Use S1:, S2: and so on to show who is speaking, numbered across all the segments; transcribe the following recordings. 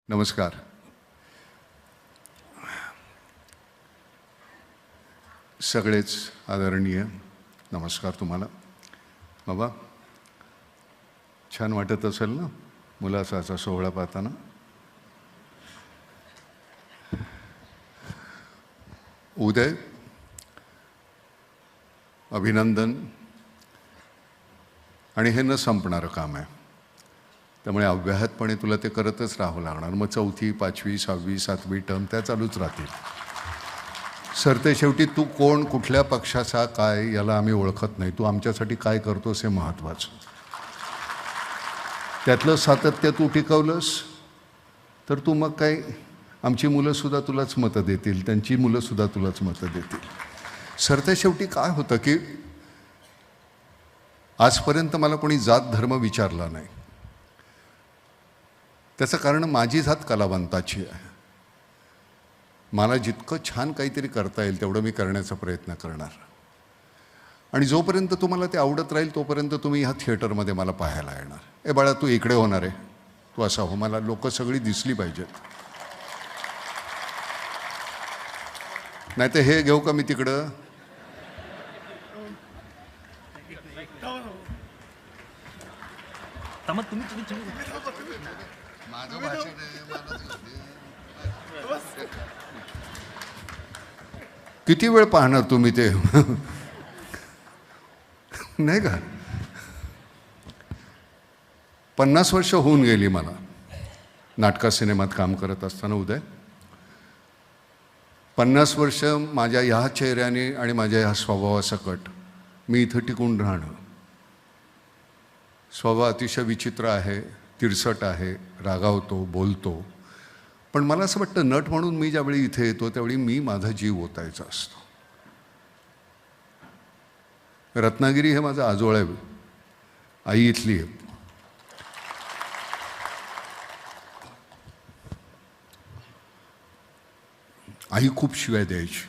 S1: नमस्कार. सगळेच आदरणीय नमस्कार तुम्हाला. बाबा छान वाटत असेल ना मुलाचा असा सोहळा पाहताना. उदय, अभिनंदन. आणि हे न संपणारं काम आहे, त्यामुळे अव्याहतपणे तुला ते करतच राहावं लागणार. मग 4थी 5वी 6वी 7वी टर्म त्या चालूच राहतील. सरते शेवटी तू कोण, कुठल्या पक्षाचा, काय याला आम्ही ओळखत नाही. तू आमच्यासाठी काय करतोस हे महत्त्वाचं. त्यातलं सातत्य तू टिकवलंस तर तू मग काय, आमची मुलंसुद्धा तुलाच मतं देतील, त्यांची मुलंसुद्धा तुलाच मतं देतील. सरते शेवटी काय होतं की आजपर्यंत मला कोणी जात धर्म विचारला नाही. त्याचं कारण माझी जात कलावंताची आहे. मला जितकं छान काहीतरी करता येईल तेवढं मी करण्याचा प्रयत्न करणार. आणि जोपर्यंत तुम्हाला ते आवडत राहील तोपर्यंत तुम्ही ह्या थिएटरमध्ये मला पाहायला येणार. ए बाळा, तू इकडे होणार आहे, तू असा हो, मला लोक सगळी दिसली पाहिजेत. नाही तर हे घेऊ का मी तिकडं? माझं भाषण किती वेळ पाहणार तुम्ही ते? नाही का? 50 वर्ष होऊन गेली मला नाटका सिनेमात काम करत असताना. उदय, 50 वर्ष माझ्या ह्या चेहऱ्याने आणि माझ्या ह्या स्वभावासकट मी इथं टिकून राहणं. स्वभाव अतिशय विचित्र आहे, तिरसट आहे, रागावतो, बोलतो. पण मला असं वाटतं नट म्हणून मी ज्यावेळी इथे येतो त्यावेळी मी माझा जीव ओतायचा असतो. रत्नागिरी हे माझं आजोळ आहे, आई इथली आहे. आई खूप शिवाय द्यायची.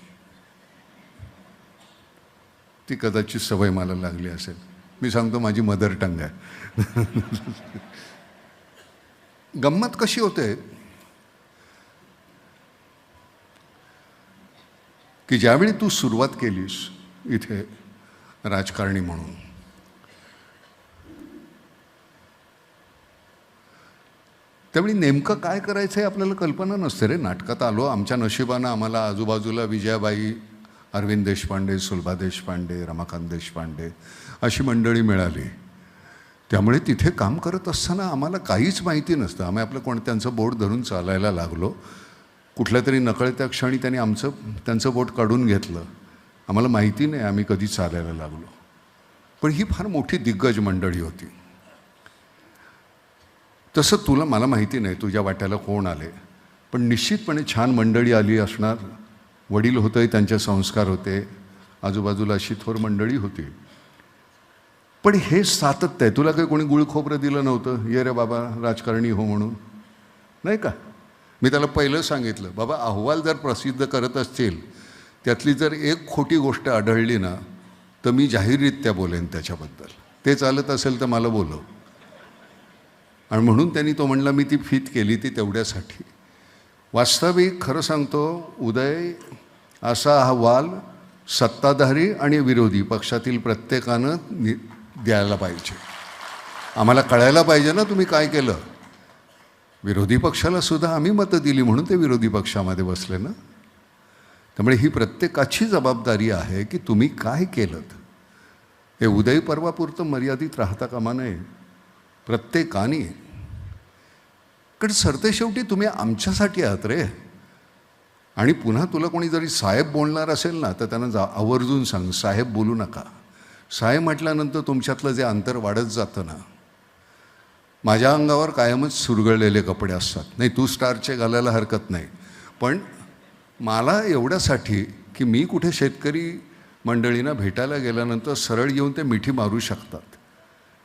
S1: ती कदाचित सवय मला लागली असेल. मी सांगतो माझी मदर टंग आहे. गंमत कशी होते की ज्यावेळी तू सुरुवात केलीस इथे राजकारणी म्हणून, त्यावेळी नेमकं काय करायचं आहे आपल्याला कल्पना नसते रे. नाटकात आलो, आमच्या नशिबानं आम्हाला आजूबाजूला विजयाबाई, अरविंद देशपांडे, सुलभा देशपांडे, रमाकांत देशपांडे अशी मंडळी मिळाली. त्यामुळे तिथे काम करत असताना आम्हाला काहीच माहिती नसतं. आम्ही आपलं त्यांचं बोट धरून चालायला लागलो. कुठल्या तरी नकळत्या क्षणी त्यांनी त्यांचं बोट काढून घेतलं. आम्हाला माहिती नाही आम्ही कधी चालायला लागलो. पण ही फार मोठी दिग्गज मंडळी होती. तसं तुला मला माहिती नाही तुझ्या वाट्याला कोण आले, पण निश्चितपणे छान मंडळी आली असणार. वडील होते, त्यांचे संस्कार होते, आजूबाजूला अशी थोर मंडळी होती. पण हे सातत्य आहे. तुला काही कोणी गुळखोबरं दिलं नव्हतं, ये रे बाबा राजकारणी हो म्हणून, नाही का? मी त्याला पहिलं सांगितलं, बाबा अहवाल जर प्रसिद्ध करत असतील त्यातली जर एक खोटी गोष्ट आढळली ना तर मी जाहीररित्या बोलेन त्याच्याबद्दल. ते चालत असेल तर मला बोलव. आणि म्हणून त्यांनी तो म्हणला, मी ती फीत केली ती तेवढ्यासाठी. वास्तविक खरं सांगतो उदय, असा अहवाल सत्ताधारी आणि विरोधी पक्षातील प्रत्येकानं द्यायला पाहिजे. आम्हाला कळायला पाहिजे ना तुम्ही काय केलं. विरोधी पक्षाला सुद्धा आम्ही मतं दिली म्हणून ते विरोधी पक्षामध्ये बसले ना. त्यामुळे ही प्रत्येकाची जबाबदारी आहे की तुम्ही काय केलं. हे उदय पर्वापुरतं मर्यादित राहता कामा नये. प्रत्येकाने, कारण सरते शेवटी तुम्ही आमच्यासाठी आहात रे. आणि पुन्हा तुला कोणी जरी साहेब बोलणार असेल ना तर त्यांना आवर्जून सांग, साहेब बोलू नका. साहेब म्हटल्यानंतर तुमच्यातलं जे अंतर वाढत जातं ना. माझ्या अंगावर कायमच सुरगळलेले कपडे असतात. नाही, तू स्टारचे घालायला हरकत नाही, पण मला एवढ्यासाठी की मी कुठे शेतकरी मंडळींना भेटायला गेल्यानंतर सरळ येऊन ते मिठी मारू शकतात.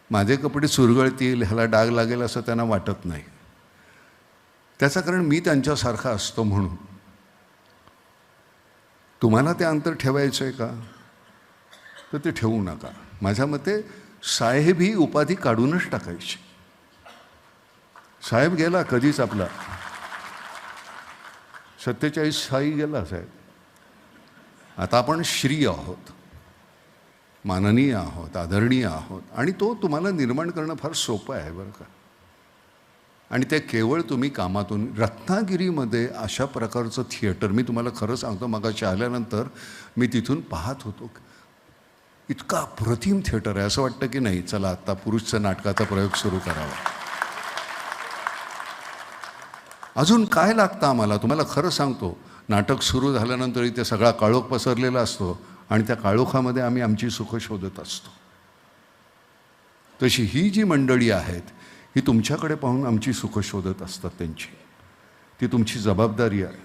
S1: माझे कपडे सुरगळतील, ह्याला डाग लागेल असं त्यांना वाटत नाही. त्याचं कारण मी त्यांच्यासारखा असतो म्हणून. तुम्हाला ते अंतर ठेवायचं आहे का तर ते ठेवू नका. माझ्या मते साहेब ही उपाधी काढूनच टाकायची. साहेब गेला कधीच आपला. 47 साई गेला साहेब. आता आपण श्री आहोत, माननीय आहोत, आदरणीय आहोत, आणि तो तुम्हाला निर्माण करणं फार सोपं आहे बरं का. आणि ते केवळ तुम्ही कामातून. रत्नागिरीमध्ये अशा प्रकारचं थिएटर मी तुम्हाला खरं सांगतो, मगाशी आल्यानंतर मी तिथून पाहत होतो, इतका अप्रतिम थिएटर आहे. असं वाटतं की नाही चला आत्ता पुरुषचं नाटकाचा प्रयोग सुरू करावा. अजून काय लागतं आम्हाला तुम्हाला खरं सांगतो. नाटक सुरू झाल्यानंतर इथे सगळा काळोख पसरलेला असतो आणि त्या काळोखामध्ये आम्ही आमची सुख शोधत असतो. तशी ही जी मंडळी आहेत ही तुमच्याकडे पाहून आमची सुख शोधत असतात. त्यांची ती तुमची जबाबदारी आहे.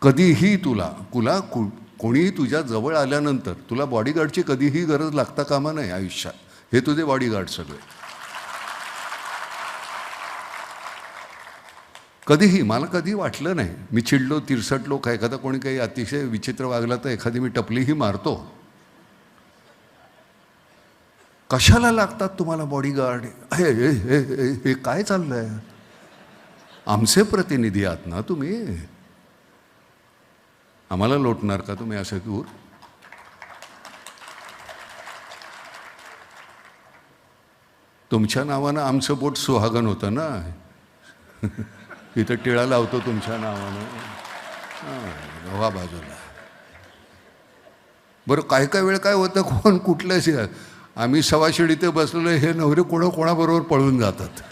S1: कधीही तुला कोणीही तुझ्या जवळ आल्यानंतर तुला बॉडीगार्डची कधीही गरज लागता कामा नाही आयुष्यात. हे तुझे बॉडीगार्ड सगळे. कधीही मला कधी वाटलं नाही. मी चिडलो, तिरसटलो, का एखादा कोणी काही अतिशय विचित्र वागला तर एखादी मी टपलीही मारतो. कशाला लागतात तुम्हाला बॉडीगार्ड? हे काय चाललंय? आमचे प्रतिनिधी आहात ना तुम्ही. आम्हाला लोटणार का तुम्ही असे दूर? तुमच्या नावानं आमचं बोट सुहागन होतं ना. इथं टिळा लावतो तुमच्या नावानं. व्हा बाजूला. बरं काय काय वेळ काय होतं, कोण कुठल्याशी आम्ही सवाशिड इथे बसलेलो, हे नवरे कोणाबरोबर पळून जातात.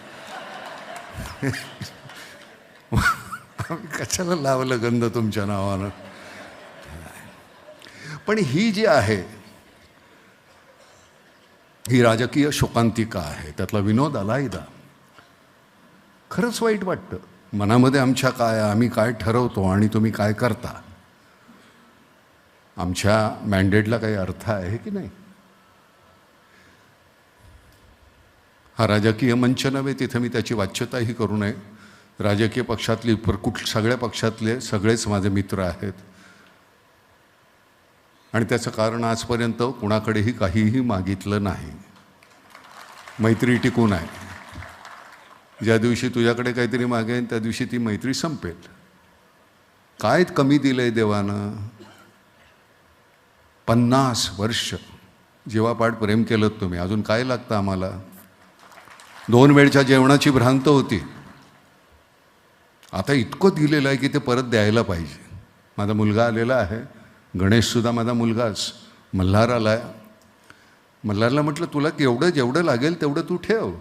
S1: आम्ही कशाला लावलं गंध तुमच्या नावानं? पण ही जी आहे ही राजकीय शोकांतिका आहे. त्यातला विनोद अलायदा. खरंच वाईट वाटतं मनामध्ये आमच्या काय, आम्ही काय ठरवतो आणि तुम्ही काय करता. आमच्या मॅन्डेटला काही अर्थ आहे की नाही? हा राजकीय मंच नव्हे, तिथं मी त्याची वाच्यताही करू नये. राजकीय पक्षातली सगळ्या पक्षातले सगळेच माझे मित्र आहेत आणि त्याचं कारण आजपर्यंत कुणाकडेही काहीही मागितलं नाही. मैत्री टिकून आहे. ज्या दिवशी तुझ्याकडे काहीतरी मागेन त्या दिवशी ती मैत्री संपेल. काय कमी दिलंय देवानं? 50 वर्ष जीवापाड प्रेम केलं तुम्ही. अजून काय लागतं आम्हाला? 2 वेळच्या जेवणाची भ्रांत होती. आता इतकं दिलेलं आहे की ते परत द्यायला पाहिजे. माझा मुलगा आलेला आहे, गणेशसुद्धा माझा मुलगाच. मल्हार आलाय. मल्हारला म्हटलं तुला जेवढं लागेल तेवढं तू ठेव.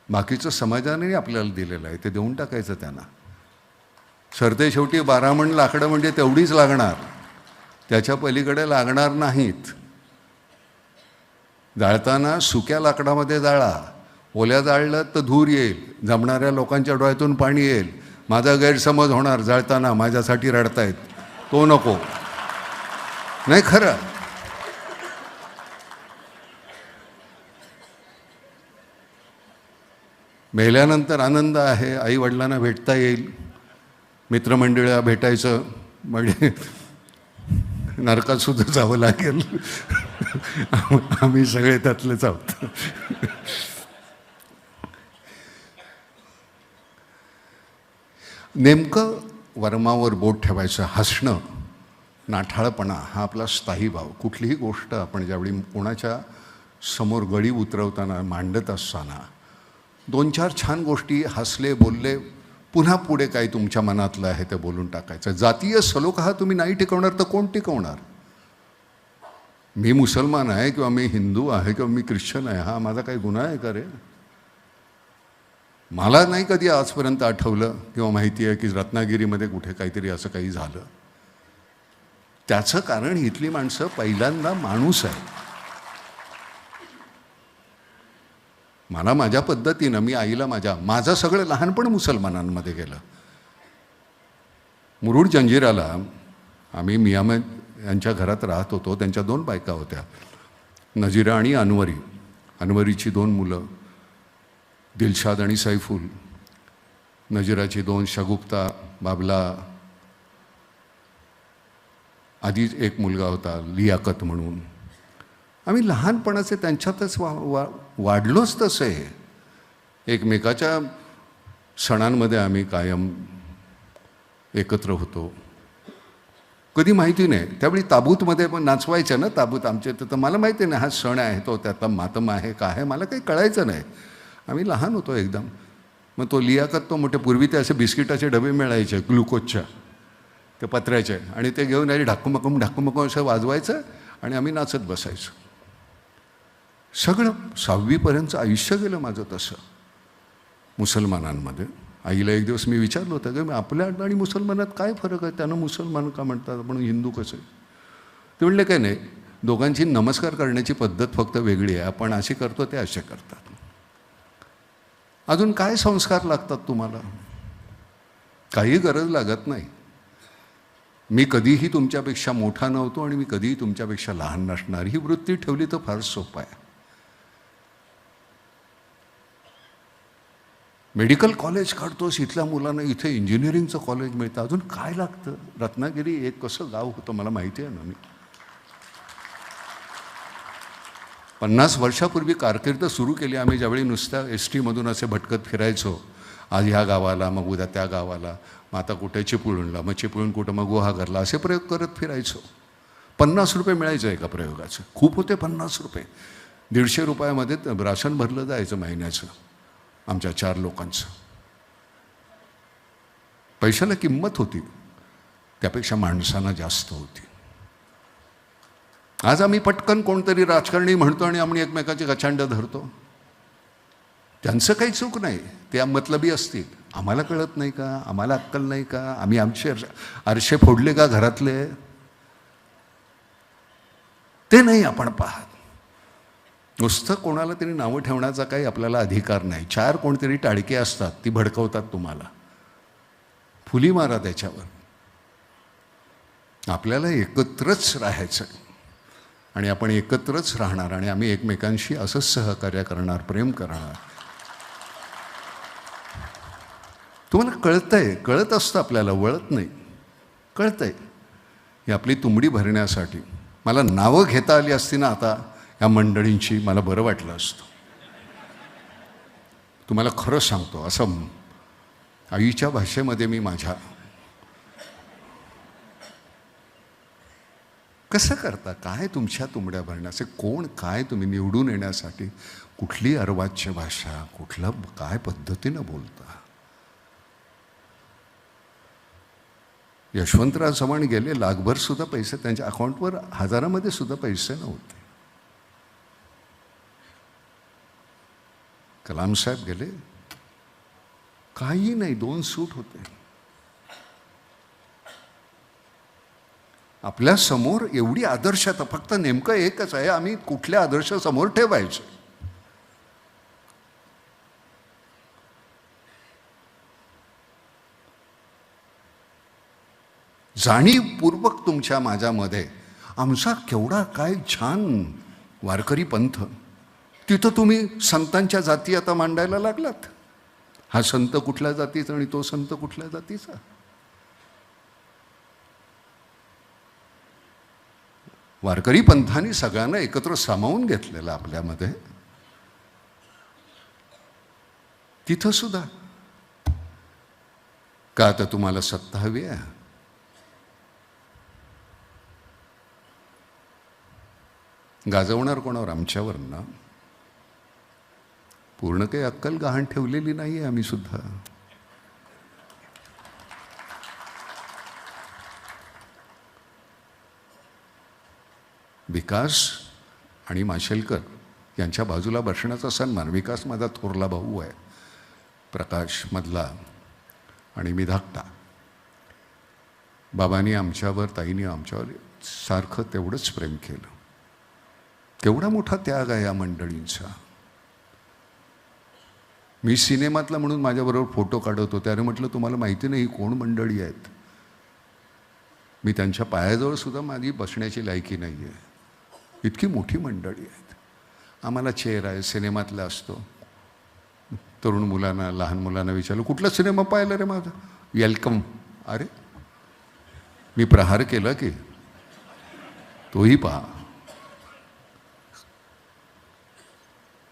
S1: बाकीचं समाजाने आपल्याला दिलेलं आहे ते देऊन टाकायचं त्यांना. सरते शेवटी 12 मण लाकडं म्हणजे तेवढीच लागणार, त्याच्या पलीकडे लागणार नाहीत. जाळताना सुक्या लाकडामध्ये जाळा. ओल्या जाळलं तर धूर येईल, जमणाऱ्या लोकांच्या डोळ्यातून पाणी येईल, माझा गैरसमज होणार, जाळताना माझ्यासाठी रडतायत, तो नको. नाही खरं. मेल्यानंतर आनंद आहे, आई वडिलांना भेटता येईल, मित्रमंडळीला भेटायचं, म्हणजे नरकात सुद्धा जावं लागेल. आम्ही सगळे त्यातलेच आहोत. नेमकं वर्मावर बोट ठेवायचं, हसणं, नाठाळपणा हा आपला स्थायी भाव. कुठलीही गोष्ट आपण ज्यावेळी कोणाच्या समोर गळी उतरवताना, मांडत असताना 2-4 छान गोष्टी हसले, बोलले, पुन्हा पुढे काय तुमच्या मनातलं आहे ते बोलून टाकायचं. जातीय सलोखा हा तुम्ही नाही टिकवणार तर कोण टिकवणार? मी मुसलमान आहे किंवा मी हिंदू आहे किंवा मी ख्रिश्चन आहे, हा माझा काही गुन्हा आहे का रे? मला नाही कधी आजपर्यंत आठवलं किंवा माहिती आहे की रत्नागिरीमध्ये कुठे काहीतरी असं काही झालं. त्याचं कारण इथली माणसं पहिल्यांदा माणूस आहे. मला माझ्या पद्धतीनं, मी आईला माझं सगळं लहानपण मुसलमानांमध्ये गेलं. मुरुड जंजिराला आम्ही मियामद यांच्या घरात राहत होतो. त्यांच्या 2 बायका होत्या, नजीरा आणि अनवरी. अनवरीची 2 मुलं, दिलशाद आणि सैफुल. नजीराची 2, शगुफ्ता, बाबला. आधीच एक मुलगा होता लियाकत म्हणून. आम्ही लहानपणाचे त्यांच्यातच वाढलोच तसे. एकमेकाच्या सणांमध्ये आम्ही कायम एकत्र होतो. कधी माहिती नाही, त्यावेळी ताबूतमध्ये पण नाचवायचं ना, ताबूत आमच्या इथं. तर मला माहिती नाही हा सण आहे तो त्यातला मातम आहे का आहे, मला काही कळायचं नाही. आम्ही लहान होतो एकदम. मग तो लियाकत तो मोठे, पूर्वी ते असे बिस्किटाचे डबे मिळायचे ग्लुकोजच्या, ते पत्र्याचे, आणि ते घेऊन आधी ढाकूमकूम असं वाजवायचं आणि आम्ही नाचत बसायचो. सगळं 6वीपर्यंतचं आयुष्य गेलं माझं तसं मुसलमानांमध्ये. आईला एक दिवस मी विचारलं होतं की आपल्या आणि मुसलमानात काय फरक आहे, त्यानं मुसलमान का म्हणतात, आपण हिंदू कसं आहे. ते म्हणले काय नाही, दोघांची नमस्कार करण्याची पद्धत फक्त वेगळी आहे, आपण अशी करतो ते असे करतात. अजून काय संस्कार लागतात तुम्हाला, काही गरज लागत नाही. मी कधीही तुमच्यापेक्षा मोठा नव्हतो आणि मी कधीही तुमच्यापेक्षा लहान नसणार, ही वृत्ती ठेवली तर फार सोपं आहे. मेडिकल कॉलेज काढतोस इथल्या मुलांना, इथे इंजिनिअरिंगचं कॉलेज मिळतं, अजून काय लागतं. रत्नागिरी एक कसं गाव होतं मला माहिती आहे ना. मी 50 वर्षापूर्वी कारकीर्द सुरू केली आम्ही, ज्यावेळी नुसत्या ST मधून असे भटकत फिरायचो. आज ह्या गावाला, मग उद्या त्या गावाला, मग आता कुठे चिपळूणला, मग चिपळूण कुठं, मग गुहागरला, असे प्रयोग करत फिरायचो. 50 रुपये मिळायचं एका प्रयोगाचं, खूप होते 50 रुपये. 150 रुपयामध्ये राशन भरलं जायचं महिन्याचं आमच्या 4 लोकांचं. पैशाला किंमत होती, त्यापेक्षा माणसांना जास्त होती. आज आम्ही पटकन कोणतरी राजकारणी म्हणतो आणि आम्ही एकमेकाची गचांड धरतो. त्यांचं काही चूक नाही, ते मतलबी असतील. आम्हाला कळत नाही का, आम्हाला अक्कल नाही का, आम्ही आमचे आरशे फोडले का घरातले, ते नाही आपण पाहत. नुसतं कोणाला तरी नावं ठेवण्याचा काही आपल्याला अधिकार नाही. 4 कोणतरी टाळके असतात, ती भडकवतात तुम्हाला, फुली मारा त्याच्यावर. आपल्याला एकत्रच राहायचं आणि आपण एकत्रच राहणार आणि आम्ही एकमेकांशी असंच सहकार्य करणार, प्रेम करणार. तुम्हाला कळतंय, कळत असतं आपल्याला, वळत नाही, कळतंय. ही आपली तुंबडी भरण्यासाठी मला नावं घेता आली असती ना आता या मंडळींची, मला बरं वाटलं असतं. तुम्हाला खरं सांगतो, असं आईच्या भाषेमध्ये मी माझ्या, कसं करता, काय तुमच्या तुंबड्या भरण्याचे, कोण काय तुम्ही निवडून येण्यासाठी, कुठली अर्वाच्य भाषा, कुठलं काय पद्धतीनं बोलता. यशवंतराव चव्हाण गेले, लाखभर सुद्धा पैसे त्यांच्या अकाउंटवर, हजारामध्ये सुद्धा पैसे नव्हते. कलाम साहेब गेले, काही नाही, 2 सूट होते. आपल्या समोर एवढी आदर्शता, फक्त नेमकं एकच आहे, आम्ही कुठल्या आदर्श समोर ठेवायचे. जाणीवपूर्वक तुमच्या माझ्यामध्ये आमचा केवढा काय छान वारकरी पंथ, तिथं तुम्ही संतांच्या जाती आता मांडायला लागलात. हा संत कुठल्या जातीचा आणि तो संत कुठल्या जातीचा. वारकरी पंथाने सगळ्यांना एकत्र सामावून घेतलेलं आपल्यामध्ये. तिथं सुद्धा का आता तुम्हाला सत्ता हवी आहे, गाजवणार कोणावर, आमच्यावर ना. पूर्ण काही अक्कल गहाण ठेवलेली नाही आहे आम्ही सुद्धा. विकास आणि माशेलकर यांच्या बाजूला बसण्याचा सन्मान. विकास माझा थोरला भाऊ आहे, प्रकाश मधला, आणि मी धाकटा. बाबांनी आमच्यावर, ताईंनी आमच्यावर सारखं तेवढंच प्रेम केलं. केवढा मोठा त्याग आहे या मंडळींचा. मी सिनेमातला म्हणून माझ्याबरोबर फोटो काढत होते. अरे म्हटलं, तुम्हाला माहिती नाही कोण मंडळी आहेत. मी त्यांच्या पायाजवळ सुद्धा माझी बसण्याची लायकी नाही आहे, इतकी मोठी मंडळी आहेत. आम्हाला चेअर आहे, सिनेमातला असतो. तरुण मुलांना, लहान मुलांना विचारलं, कुठला सिनेमा पाहिला रे माझा, वेलकम. अरे मी प्रहार केला की तोही पहा.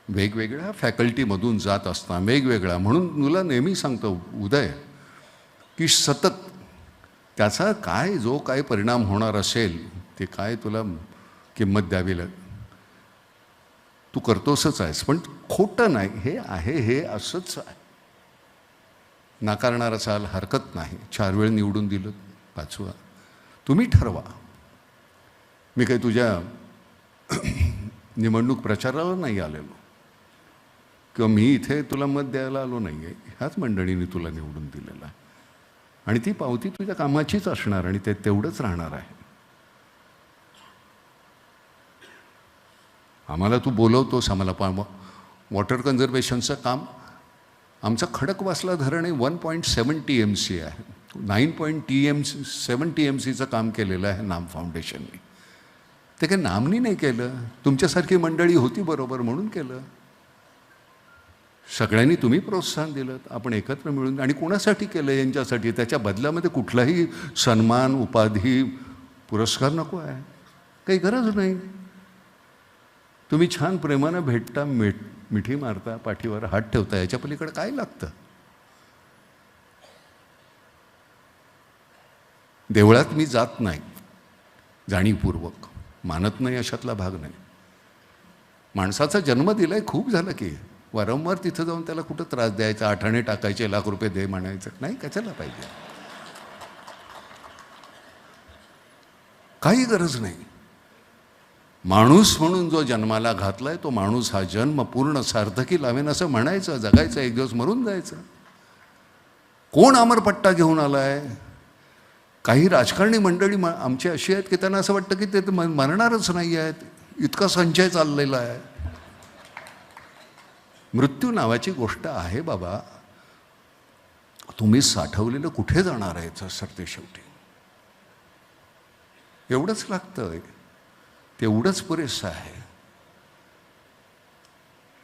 S1: वेगवेगळ्या फॅकल्टीमधून जात असता, वेगवेगळा. म्हणून तुला नेहमी सांगतो उदय, की सतत त्याचा काय जो काय परिणाम होणार असेल ते काय तुला किंमत द्यावी लागेल. तू करतोसच आहेस, पण खोटं नाही, हे आहे हे असंच आहे. नाकारणारा चाल हरकत नाही. 4 वेळ निवडून दिलं, 5वा तुम्ही ठरवा. मी काही तुझ्या निवडणूक प्रचाराला नाही आलेलो किंवा मी इथे तुला मत द्यायला आलो नाही आहे. ह्याच मंडळीने तुला निवडून दिलेलं आहे आणि ती पावती तुझ्या कामाचीच असणार आणि ते तेवढंच राहणार आहे. आम्हाला तू बोलवतोस, आम्हाला वॉटर कन्झर्वेशनचं काम. आमचं खडकवासला धरण आहे 1.7 TMC आहे. 9.7 TMCचं काम केलेलं आहे नाम फाउंडेशनने. ते काही नामनी नाही केलं, तुमच्यासारखी मंडळी होती बरोबर म्हणून केलं. सगळ्यांनी तुम्ही प्रोत्साहन दिलं, आपण एकत्र मिळून. आणि कोणासाठी केलं? यांच्यासाठी. त्याच्या बदल्यामध्ये कुठलाही सन्मान, उपाधी, पुरस्कार नको आहे, काही गरज नाही. तुम्ही छान प्रेमानं भेटता, मिठी मारता, पाठीवर हात ठेवता, याच्या पलीकडे काय लागतं? देवळात मी जात नाही जाणीवपूर्वक, मानत नाही अशातला भाग नाही. माणसाचा जन्म दिलाय, खूप झालं की. वारंवार तिथं जाऊन त्याला कुठं त्रास द्यायचा, आठाणे टाकायचे, लाख रुपये दे म्हणायचं नाही, कशाला पाहिजे? काही गरज नाही. माणूस म्हणून जो जन्माला घातलाय तो माणूस हा जन्म पूर्ण सार्थकी लावेन असं म्हणायचं, जगायचं, एक दिवस मरून जायचं. कोण अमरपट्टा घेऊन आलाय? काही राजकारणी मंडळी आमची अशी आहेत की त्यांना असं वाटतं की ते मरणारच नाही आहेत, इतका संचय चाललेला आहे. मृत्यू नावाची गोष्ट आहे बाबा, तुम्ही साठवलेलं कुठे जाणार आहे सरते शेवटी. एवढंच लागतं, तेवढंच पुरेसं आहे.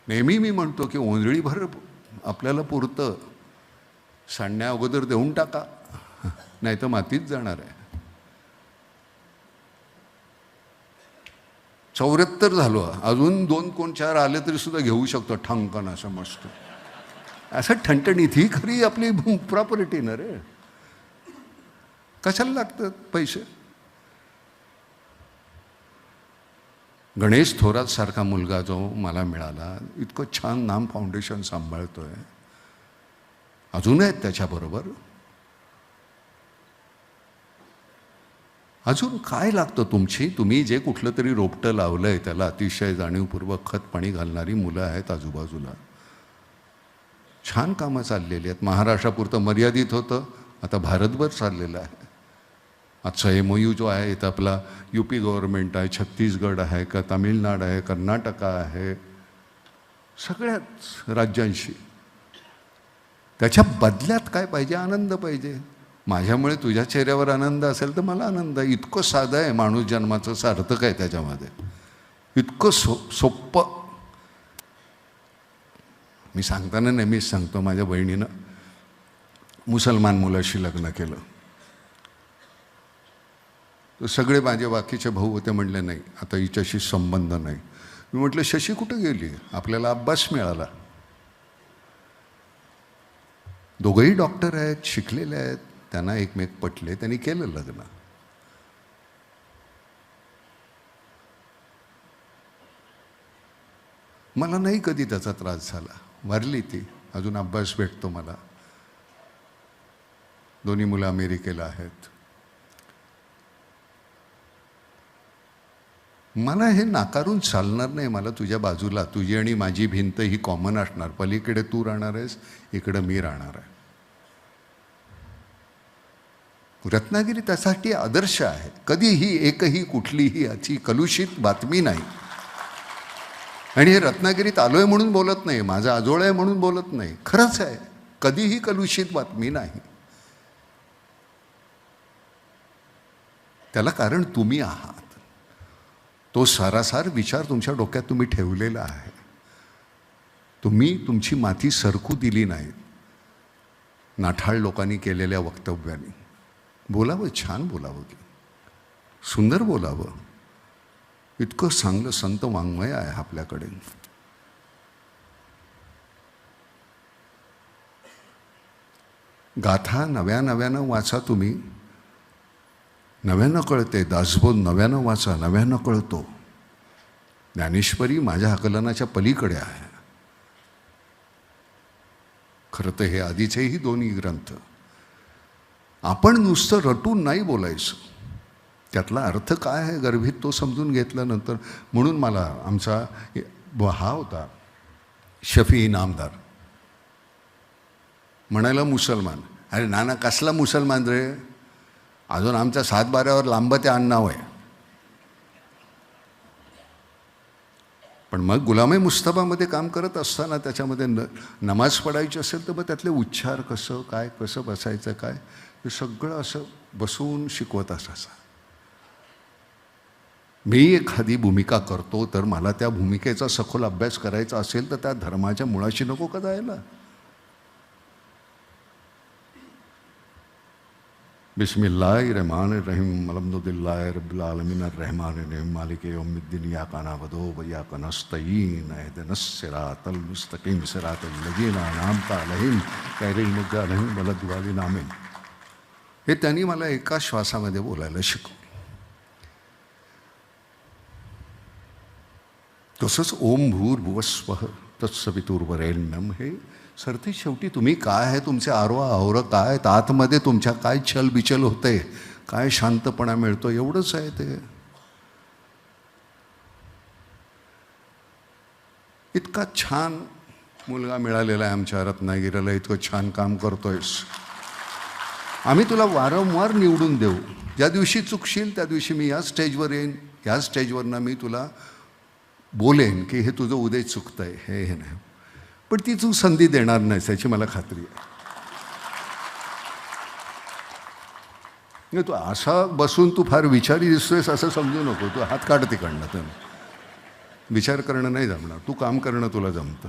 S1: नेहमी मी म्हणतो की ओंजळीभर आपल्याला पुरतं, सांडण्या अगोदर देऊन टाका, नाही तर मातीत जाणार आहे. 74 झालो, अजून 2 कोण 4 आले तरी सुद्धा घेऊ शकतो ठणकन असं मस्त. असं ठणठणीत. ही खरी आपली प्रॉपर्टी ना रे, कशाला लागतात पैसे? गणेश थोरात सारखा मुलगा जो मला मिळाला, इतकं छान नाम फाउंडेशन सांभाळतोय, अजून आहेत त्याच्याबरोबर. अजून काय लागतं तुम्ही जे कुठलं तरी रोपटं लावलंय त्याला अतिशय जाणीवपूर्वक खत पाणी घालणारी मुलं आहेत आजूबाजूला. छान कामं चाललेली आहेत. महाराष्ट्रापुरतं मर्यादित होतं, आता भारतभर चाललेलं आहे. आजचा MOU जो आहे इथं आपला UP गव्हर्नमेंट आहे, छत्तीसगड आहे, का तामिळनाड आहे, कर्नाटक आहे, सगळ्याच राज्यांशी. त्याच्या बदल्यात काय पाहिजे? आनंद पाहिजे. माझ्यामुळे तुझ्या चेहऱ्यावर आनंद असेल तर मला आनंद आहे. इतकं साधं आहे माणूस जन्माचं, सार्थक आहे त्याच्यामध्ये, इतकं सोप्पं. मी सांगताना नेहमीच सांगतो, माझ्या बहिणीनं मुसलमान मुलाशी लग्न केलं, तर सगळे माझे बाकीचे भाऊ होते, म्हणले नाही आता हिच्याशी संबंध नाही. मी म्हटलं शशी कुठं गेली? आपल्याला अब्बास मिळाला. दोघंही डॉक्टर आहेत, शिकलेले आहेत, त्यांना एकमेक पटले, त्यांनी केलं लग्न. मला नाही कधी त्याचा त्रास झाला. वारली ती, अजून अब्बास भेटतो मला. दोन्ही मुलं अमेरिकेला आहेत. मला हे नाकारून चालणार नाही. मला तुझ्या बाजूला, तुझी आणि माझी भिंत ही कॉमन असणार. पलीकडे तू राहणार आहेस, इकडं मी राहणार आहे. रत्नागिरी त्यासाठी आदर्श आहे. कधीही एकही कुठलीही अति कलुषित बातमी नाही. आणि हे रत्नागिरीत आलोय म्हणून बोलत नाही, माझा आजोळ आहे म्हणून बोलत नाही, खरंच आहे. कधीही कलुषित बातमी नाही. त्याला कारण तुम्ही आहात. तो सारासार विचार तुमच्या डोक्यात तुम्ही ठेवलेला आहे. तुम्ही तुमची माती सरकू दिली नाही नाठाळ लोकांनी केलेल्या वक्तव्याने. बोलावं, छान बोलावं, की सुंदर बोलावं. इतकं चांगलं संत वाङ्मय आहे आपल्याकडे. गाथा नव्यानं वाचा तुम्ही. नव्यानं कळते. दासबोध नव्यानं वाचा, नव्यानं कळतो. ज्ञानेश्वरी माझ्या आकलनाच्या पलीकडे आहे. खरं तर हे आधीचेही दोन्ही ग्रंथ आपण नुसतं रटून नाही बोलायचं, त्यातला अर्थ काय आहे गर्भित तो समजून घेतल्यानंतर. म्हणून मला आमचा हा होता शफी इनामदार, म्हणायला मुसलमान. अरे नाना कसला मुसलमान रे, अजून आमच्या 7-12वर लांब ते आडनाव आहे. पण मग गुलाम मुस्तफामध्ये काम करत असताना त्याच्यामध्ये नमाज पडायची असेल तर मग त्यातले उच्चार कसं काय, कसं बसायचं काय, हे सगळं असं बसून शिकवत असायचं. मी एखादी भूमिका करतो तर मला त्या भूमिकेचा सखोल अभ्यास करायचा असेल तर त्या धर्माच्या मुळाशी नको का जायला. बिस्मिल्लाहिर्रहमानिर्रहीम अल्हम्दुलिल्लाहि रब्बिल आलमीन अर्रहमानिर्रहीम मालिकि यौमिद्दीन इय्याका नअबुदु व इय्याका नस्तईन इहदिनस सिरातल मुस्तकीम सिरातल लजीना अनअमता अलैहिम गैरिल मग़्दूबि अलैहिम वलद्दालिन आमीन. हे त्यांनी मला एका श्वासामध्ये बोलायला शिकवलं. तसंच ओम भूर्भुवस्वः तत्सवितुर्वरेण्यम हे सरते शेवटी तुम्ही काय आहे, तुमचे आरोह आवरं काय, आतमध्ये तुमच्या काय छल बिचल होते, काय शांतपणा मिळतो, एवढंच आहे ते. इतका छान मुलगा मिळालेला आहे आमच्या रत्नागिरीला, इतकं छान काम करतोयस. आम्ही तुला वारंवार निवडून देऊ. ज्या दिवशी चुकशील त्या दिवशी मी या स्टेजवर येईन, या स्टेजवरनं मी तुला बोलेन की हे तुझं उद्या चुकतंय, हे नाही. पण ती तू संधी देणार नाहीस याची मला खात्री आहे. तू असा बसून तू फार विचारी दिसतोयस असं समजू नको. तू हात काढ तिकडनं. तर विचार करणं नाही जमणार, तू काम करणं तुला जमतं.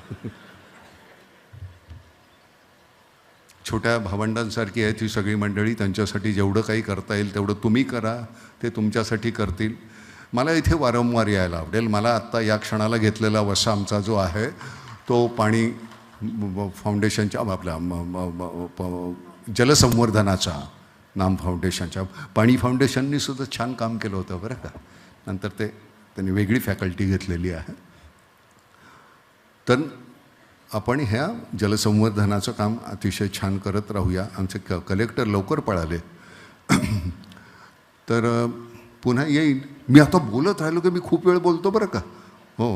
S1: छोट्या भावंडांसारखी आहे ती सगळी मंडळी. त्यांच्यासाठी जेवढं काही करता येईल तेवढं तुम्ही करा, ते तुमच्यासाठी करतील. मला इथे वारंवार यायला आवडेल. मला आत्ता या क्षणाला घेतलेला वसा आमचा जो आहे तो पाणी फाउंडेशनच्या आपल्या जलसंवर्धनाचा नाम फाउंडेशनच्या पाणी फाउंडेशननी सुद्धा छान काम केलं होतं बरं का. नंतर त्यांनी वेगळी फॅकल्टी घेतलेली आहे. तर आपण ह्या जलसंवर्धनाचं काम अतिशय छान करत राहूया. आमचे कलेक्टर लवकर पळाले तर पुन्हा येईल. मी आता बोलत राहिलो की मी खूप वेळ बोलतो बरं का. हो,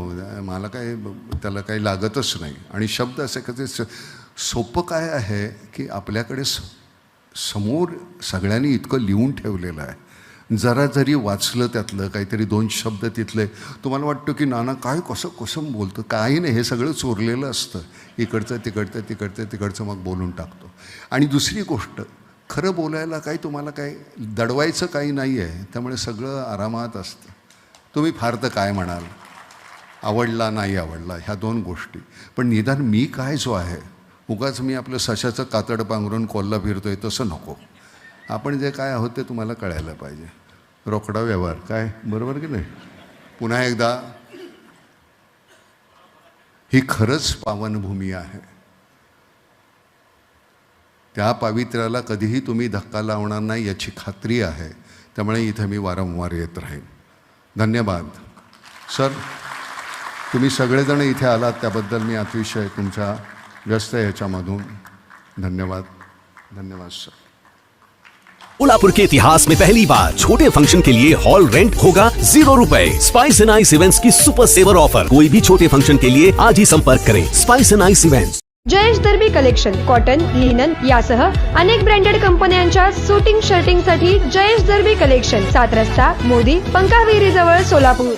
S1: मला काय त्याला काही लागतच नाही. आणि शब्द असे कधी सोपं काय आहे की आपल्याकडे समोर सगळ्यांनी इतकं लिहून ठेवलेलं आहे. जरा जरी वाचलं त्यातलं काहीतरी 2 शब्द तिथले, तुम्हाला वाटतं की नाना काय कसं बोलतं. काही नाही, हे सगळं चोरलेलं असतं. इकडचं तिकडचं मग बोलून टाकतो. आणि दुसरी गोष्ट, खरं बोलायला काही तुम्हाला काही दडवायचं काही नाही आहे. त्यामुळे सगळं आरामात असतं. तुम्ही फार तर काय म्हणाल, आवडला नाही आवडला ह्या 2 गोष्टी. पण निदान मी काय जो आहे, उगाच मी आपलं सशाचं कातड पांघरून कोल्हा फिरतोय तसं नको. आपण जे काय आहोत ते तुम्हाला कळायला पाहिजे. रोकडा व्यवहार काय, बरोबर की नाही. पुन्हा एकदा ही खरंच पावनभूमी आहे. त्या पावित्र्याला कधीही तुम्ही धक्का लावणार नाही याची खात्री आहे. त्यामुळे इथं मी वारंवार येत राहीन. धन्यवाद सर. तुम्ही सगळेजण इथे आलात त्याबद्दल मी अतिशय तुमच्या व्यस्त ह्याच्यामधून धन्यवाद सर.
S2: कोल्हापुर के इतिहास में पहली बार छोटे फंक्शन के लिए हॉल रेंट होगा 0 रुपए. स्पाइस एंड आइस इवेंट्स की सुपर सेवर ऑफर. कोई भी छोटे फंक्शन के लिए आज ही संपर्क करें. Spice and ice events.
S3: Jayesh दर्बी कलेक्शन कॉटन, लिनन यासह अनेक ब्रँडेड कंपन्यांच्या सुटिंग शर्टिंग साठी जयेश दर्बी कलेक्शन, 7 रस्ता मोदी, पंकाविहिरी जवळ, सोलापूर.